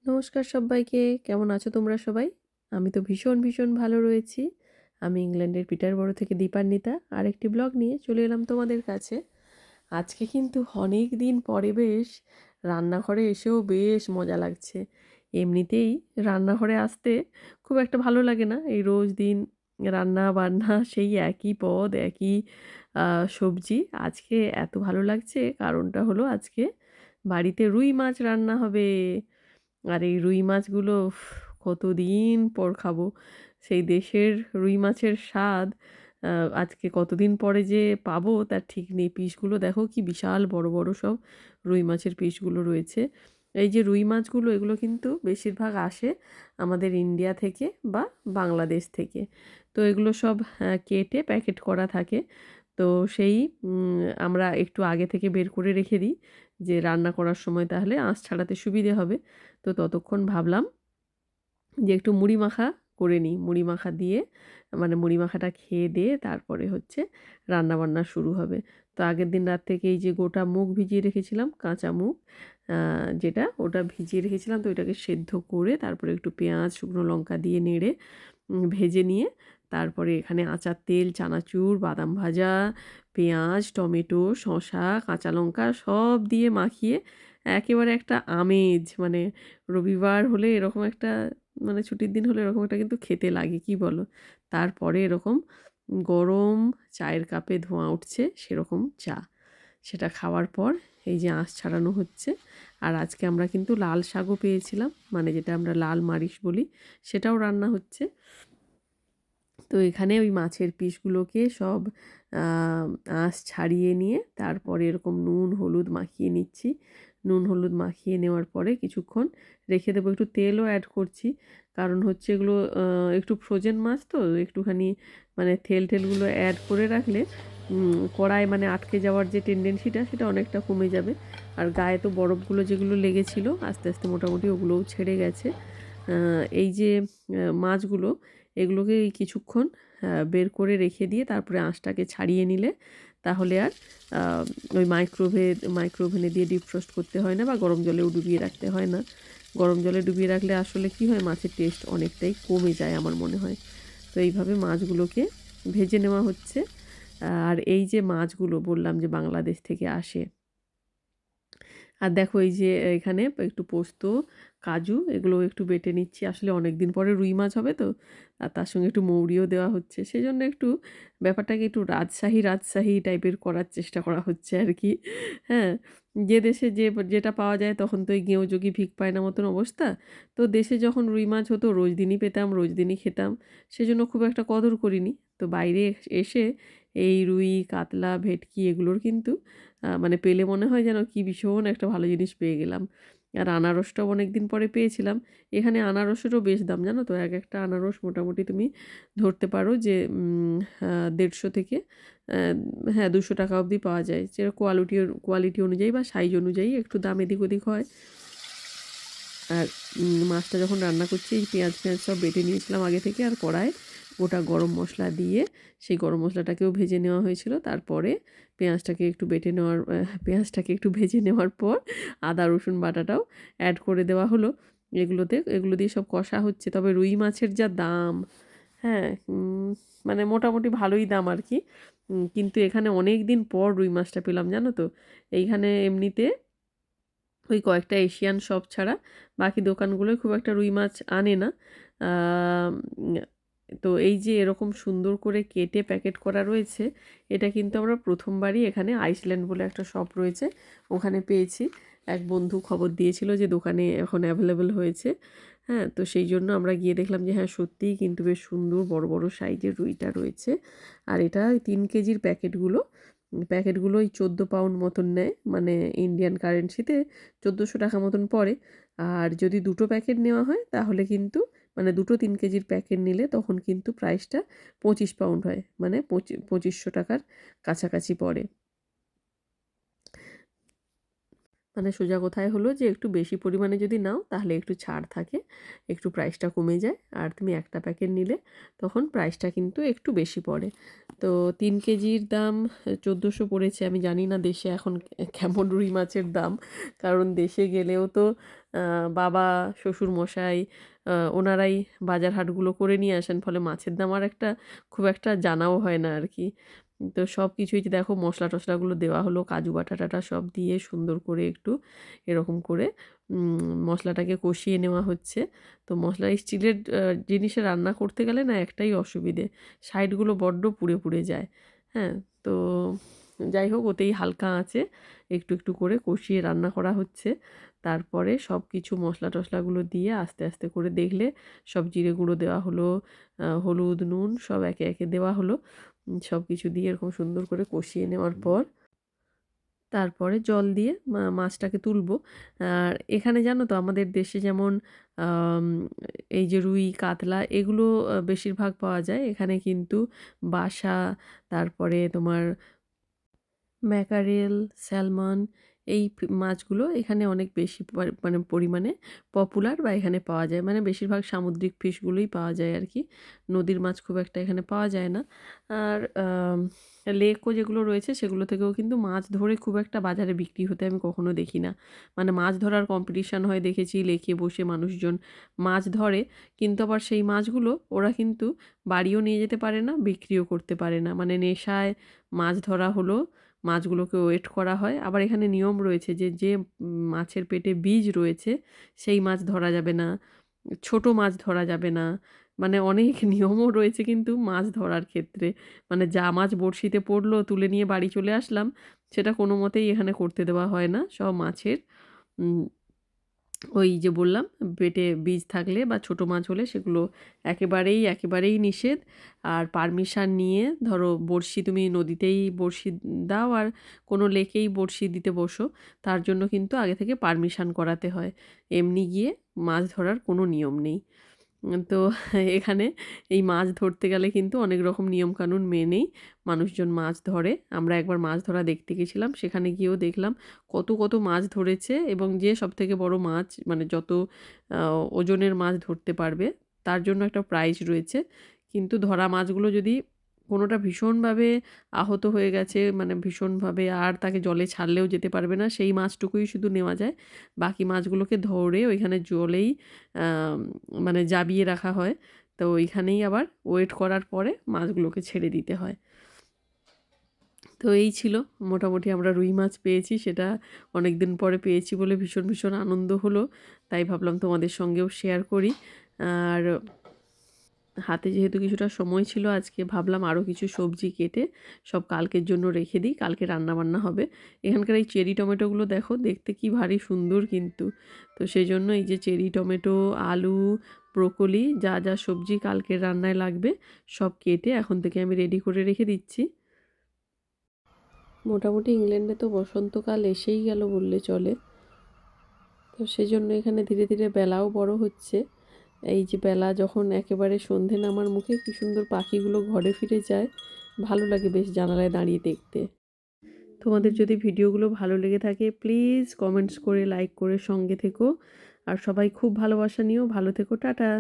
নমস্কার সবাইকে। কেমন আছো তোমরা সবাই? আমি তো ভীষণ ভালো রয়েছি। আমি ইংল্যান্ডের পিটারবরো থেকে দীপান্বিতা আরেকটি ব্লগ নিয়ে চলে এলাম তোমাদের কাছে। আজকে কিন্তু অনেক দিন পরে বেশ রান্নাঘরে এসেও বেশ মজা লাগছে। এমনিতেই রান্নাঘরে আসতে খুব একটা ভালো লাগে না। এই রোজ দিন রান্না-বান্না সেই একই পদ, একই সবজি। আজকে এত ভালো লাগছে কারণটা হলো আজকে বাড়িতে রুই মাছ রান্না হবে। আর এই রুই মাছগুলো কতদিন পর খাবো। সেই দেশের রুই মাছের স্বাদ আ আজকে কতদিন পরে যে পাবো তার ঠিক নেই। পিসগুলো দেখো কি বিশাল বড় সব রুই মাছের পিসগুলো রয়েছে। এই যে রুই মাছগুলো এগুলো কিন্তু বেশিরভাগ আসে আমাদের ইন্ডিয়া থেকে বা বাংলাদেশ থেকে। তো এগুলো সব কেটে প্যাকেট করা থাকে। তো সেই আমরা একটু আগে থেকে বের করে রেখে দিই যে রান্না করার সময় তাহলে আঁশ ছাড়াতে সুবিধে হবে। তো ততক্ষণ ভাবলাম যে একটু মুড়ি মাখা করে নিই। মুড়ি মাখা দিয়ে মানে মুড়ি মাখাটা খেয়ে দিয়ে তারপরে হচ্ছে রান্নাবান্না শুরু হবে। তো আগের দিন রাত থেকে এই যে গোটা মুগ ভিজিয়ে রেখেছিলাম, কাঁচা মুগ যেটা ওটা ভিজিয়ে রেখেছিলাম। তো ওইটাকে সেদ্ধ করে তারপরে একটু পেঁয়াজ, শুকনো লঙ্কা দিয়ে নেড়ে ভেজে নিয়ে তারপরে এখানে আচার তেল, চানাচুর, বাদাম ভাজা, পেঁয়াজ, টমেটো, শসা, কাঁচা লঙ্কা সব দিয়ে মাখিয়ে একেবারে একটা আমেজ মানে রবিবার হলে এরকম একটা মানে ছুটির দিন হলে এরকম একটা কিন্তু খেতে লাগে, কি বলো? তারপরে এরকম গরম চায়ের কাপে ধোঁয়া উঠছে সেরকম চা। সেটা খাওয়ার পর এই যে আঁশ ছাড়ানো হচ্ছে। আর আজকে আমরা কিন্তু লাল শাকও পেয়েছিলাম, মানে যেটা আমরা লাল মারিচ বলি, সেটাও রান্না হচ্ছে। তো এখানে ওই মাছের পিসগুলোকে সব আঁশ ছাড়িয়ে নিয়ে তারপরে এরকম নুন হলুদ মাখিয়ে নিচ্ছি। নুন হলুদ মাখিয়ে নেওয়ার পরে কিছুক্ষণ রেখে দেবো। একটু তেলও অ্যাড করছি, কারণ হচ্ছে এগুলো একটু ফ্রোজেন মাছ তো একটুখানি মানে তেলগুলো অ্যাড করে রাখলে কড়ায় মানে আটকে যাওয়ার যে টেন্ডেন্সিটা সেটা অনেকটা কমে যাবে। আর গায়ে তো বরফগুলো যেগুলো লেগেছিলো আস্তে আস্তে মোটামুটি ওগুলোও ছেড়ে গেছে। এই যে মাছগুলো এগুলোকে এই কিছুক্ষণ বের করে রেখে দিয়ে তারপরে আঁশটাকে ছাড়িয়ে নিলে তাহলে আর ওই মাইক্রোওভেনে দিয়ে ডিপফ্রস্ট করতে হয় না বা গরম জলেও ডুবিয়ে রাখতে হয় না। গরম জলে ডুবিয়ে রাখলে আসলে কি হয়, মাছের টেস্ট অনেকটাই কমে যায় আমার মনে হয়। তো এইভাবে মাছগুলোকে ভেজে নেওয়া হচ্ছে। আর এই যে মাছগুলো বললাম যে বাংলাদেশ থেকে আসে, আর দেখো এই যে এখানে একটু পোস্ত, কাজু এগুলো একটু বেটে নিচ্ছি। আসলে অনেক দিন পরে রুই মাছ হবে তো, আর তার সঙ্গে একটু মৌরিও দেওয়া হচ্ছে। সেজন্য একটু ব্যাপারটাকে একটু রাজশাহী টাইপের করার চেষ্টা করা হচ্ছে আর কি। হ্যাঁ, যে দেশে যেটা পাওয়া যায় তখন তো এই গেঁয়ো যোগী ভিক পায় না মতন অবস্থা। তো দেশে যখন রুই মাছ হতো রোজ দিনই পেতাম, রোজ দিনই খেতাম। সেজন্য খুব একটা কদর করিনি। তো বাইরে এসে এই রুই, কাতলা, ভেটকি এগুলোর কিন্তু মানে পেলে মনে হয় যেন কি ভীষণ একটা ভালো জিনিস পেয়ে গেলাম। আর আনারসটাও অনেক দিন পরে পেয়েছিলাম। এখানে আনারসেরও বেশ দাম জানো তো, এক একটা আনারস মোটামুটি তুমি ধরতে পারো যে ১৫০ থেকে হ্যাঁ ২০০ টাকা অবধি পাওয়া যায়। যেটা কোয়ালিটি অনুযায়ী বা সাইজ অনুযায়ী একটু দাম এদিক ওদিক হয়। আর মাছটা যখন রান্না করছি এই পেঁয়াজ সব বেটে নিয়েছিলাম আগে থেকে, আর কড়ায় গোটা গরম মশলা দিয়ে সেই গরম মশলাটাকেও ভেজে নেওয়া হয়েছিল। তারপরে পেঁয়াজটাকে একটু ভেজে নেওয়ার পর আদা রসুন বাটাটাও অ্যাড করে দেওয়া হলো। এগুলো দিয়ে সব কষা হচ্ছে। তবে রুই মাছের যা দাম, হ্যাঁ মানে মোটামুটি ভালোই দাম আর কি। কিন্তু এখানে অনেক দিন পর রুই মাছটা পেলাম জানো তো। এইখানে এমনিতে ওই কয়েকটা এশিয়ান শপ ছাড়া বাকি দোকানগুলোয় খুব একটা রুই মাছ আনে না। আম তো এই যে এরকম সুন্দর করে কেটে প্যাকেট করা রয়েছে, এটা কিন্তু আমরা প্রথমবারই এখানে আইসল্যান্ড বলে একটা শপ রয়েছে ওখানে পেয়েছি। এক বন্ধু খবর দিয়েছিল যে দোকানে এখন অ্যাভেলেবল হয়েছে। হ্যাঁ, তো সেই জন্য আমরা গিয়ে দেখলাম যে হ্যাঁ সত্যিই কিন্তু বেশ সুন্দর বড় সাইজের রুইটা রয়েছে। আর এটা ৩ কেজির প্যাকেটগুলো ওই ১৪ পাউন্ড মতন নেয়, মানে ইন্ডিয়ান কারেন্সিতে ১৪০০ টাকা মতন পড়ে। আর যদি দুটো প্যাকেট নেওয়া হয় তাহলে কিন্তু মানে দুটো ৩ কেজির প্যাকেট নিলে তখন কিন্তু প্রাইসটা ২৫ পাউন্ড হয়, মানে ২৫০০ টাকার কাছাকাছি পড়ে। মানে সোজা কথায় হলো যে একটু বেশি পরিমাণে যদি নাও তাহলে একটু ছাড় থাকে, একটু প্রাইসটা কমে যায়। আর তুমি একটা প্যাকেট নিলে তখন প্রাইসটা কিন্তু একটু বেশি পড়ে। তো ৩ কেজির দাম ১৪০০ পড়েছে। আমি জানি না দেশে এখন কেমন রুই মাছের দাম, কারণ দেশে গেলেও তো বাবা, শ্বশুরমশাই ওনারাই বাজার হাটগুলো করে নিয়ে আসেন, ফলে মাছের দাম আর খুব একটা জানাও হয় না আর কি। তো সব কিছুই যে দেখো মশলা টশলাগুলো দেওয়া হলো, কাজু বাটা টাটা সব দিয়ে সুন্দর করে একটু এরকম করে মশলাটাকে কষিয়ে নেওয়া হচ্ছে। তো মশলা স্টিলের জিনিসে রান্না করতে গেলে না একটাই অসুবিধে, সাইডগুলো বড্ড পুড়ে পুড়ে যায়। হ্যাঁ, তো যাই হোক, ওতেই হালকা আঁচে একটু একটু করে কষিয়ে রান্না করা হচ্ছে। তারপরে সব কিছু মশলা টশলাগুলো দিয়ে আস্তে আস্তে করে দেখলে সব জিরে গুঁড়ো দেওয়া হলো, হলুদ নুন সব একে একে দেওয়া হলো। সব কিছু দিয়ে এরকম সুন্দর করে কষিয়ে নেওয়ার পর তারপরে জল দিয়ে মাছটাকে তুলবো। আর এখানে জানো তো আমাদের দেশে যেমন আম, এই যে রুই কাতলা এগুলো বেশিরভাগ পাওয়া যায়, এখানে কিন্তু বাসা, তারপরে তোমার ম্যাকারেল, স্যালমন এই মাছগুলো এখানে অনেক বেশি মানে পরিমাণে পপুলার বা এখানে পাওয়া যায়। মানে বেশিরভাগ সামুদ্রিক ফিশগুলোই পাওয়া যায় আর কি, নদীর মাছ খুব একটা এখানে পাওয়া যায় না। আর লেকও যেগুলো রয়েছে সেগুলো থেকেও কিন্তু মাছ ধরে খুব একটা বাজারে বিক্রি হতে আমি কখনো দেখি না। মানে মাছ ধরার কম্পিটিশান হয় দেখেছি, লেকে বসে মানুষজন মাছ ধরে, কিন্তু আবার সেই মাছগুলো ওরা কিন্তু বাড়িও নিয়ে যেতে পারে না, বিক্রিও করতে পারে না। মানে নেশায় মাছ ধরা হলো, মাছগুলোকে ওয়েট করা হয়। আবার এখানে নিয়ম রয়েছে যে যে মাছের পেটে বীজ রয়েছে সেই মাছ ধরা যাবে না, ছোট মাছ ধরা যাবে না। মানে অনেক নিয়মও রয়েছে কিন্তু মাছ ধরার ক্ষেত্রে। মানে যা মাছ বড়শিতে পড়লো তুলে নিয়ে বাড়ি চলে আসলাম, সেটা কোনো মতেই এখানে করতে দেওয়া হয় না। সব মাছের ওই যে বললাম পেটে বীজ থাকলে বা ছোট মাছ হলে সেগুলো একেবারেই নিষেধ। আর পারমিশন নিয়ে ধরো বড়শি তুমি নদীতেই বড়শি দাও আর কোনো লেকেই বড়শি দিতে বসো, তার জন্য কিন্তু আগে থেকে পারমিশন করাতে হয়। এমনি গিয়ে মাছ ধরার কোনো নিয়ম নেই। তো এখানে এই মাছ ধরতে গেলে কিন্তু অনেক রকম নিয়মকানুন মেনেই মানুষজন মাছ ধরে। আমরা একবার মাছ ধরা দেখতে গেছিলাম, সেখানে গিয়েও দেখলাম কত কত মাছ ধরেছে, এবং যে সবথেকে বড় মাছ মানে যত ওজনের মাছ ধরতে পারবে তার জন্য একটা প্রাইজ রয়েছে। কিন্তু ধরা মাছগুলো যদি কোনোটা ভীষণভাবে আহত হয়ে গেছে, মানে ভীষণভাবে আর তাকে জলে ছাড়লেও যেতে পারবে না, সেই মাছটুকুই শুধু নেওয়া যায়। বাকি মাছগুলোকে ধরে ওইখানে জলেই মানে জাবিয়ে রাখা হয়। তো ওইখানেই আবার ওয়েট করার পরে মাছগুলোকে ছেড়ে দিতে হয়। তো এই ছিল মোটামুটি, আমরা রুই মাছ পেয়েছি, সেটা অনেক দিন পরে পেয়েছি বলে ভীষণ ভীষণ আনন্দ হলো। তাই ভাবলাম তোমাদের সঙ্গেও শেয়ার করি। আর হাতে যেহেতু কিছুটা সময় ছিল আজকে, ভাবলাম আরও কিছু সবজি কেটে সব কালকের জন্য রেখে দিই, কালকে রান্নাবান্না হবে। এখানকার এই চেরি টমেটোগুলো দেখো দেখতে কি ভারী সুন্দর কিন্তু। তো সেই জন্য এই যে চেরি টমেটো, আলু, ব্রোকলি যা যা সবজি কালকের রান্নায় লাগবে সব কেটে এখন থেকে আমি রেডি করে রেখে দিচ্ছি। মোটামুটি ইংল্যান্ডে তো বসন্তকাল এসেই গেল বললে চলে। তো সেই জন্য এখানে ধীরে ধীরে বেলাও বড় হচ্ছে। এই যে বেলা যখন একেবারে সন্ধে নামার মুখে কি সুন্দর পাখিগুলো ঘরে ফিরে যায়, ভালো লাগে বেশ জানালায় দাঁড়িয়ে দেখতে। তোমাদের যদি ভিডিওগুলো ভালো লেগে থাকে প্লিজ কমেন্টস করে লাইক করে সঙ্গে থেকো। আর সবাই খুব ভালোবাসা নিও, ভালো থেকো, টাটা।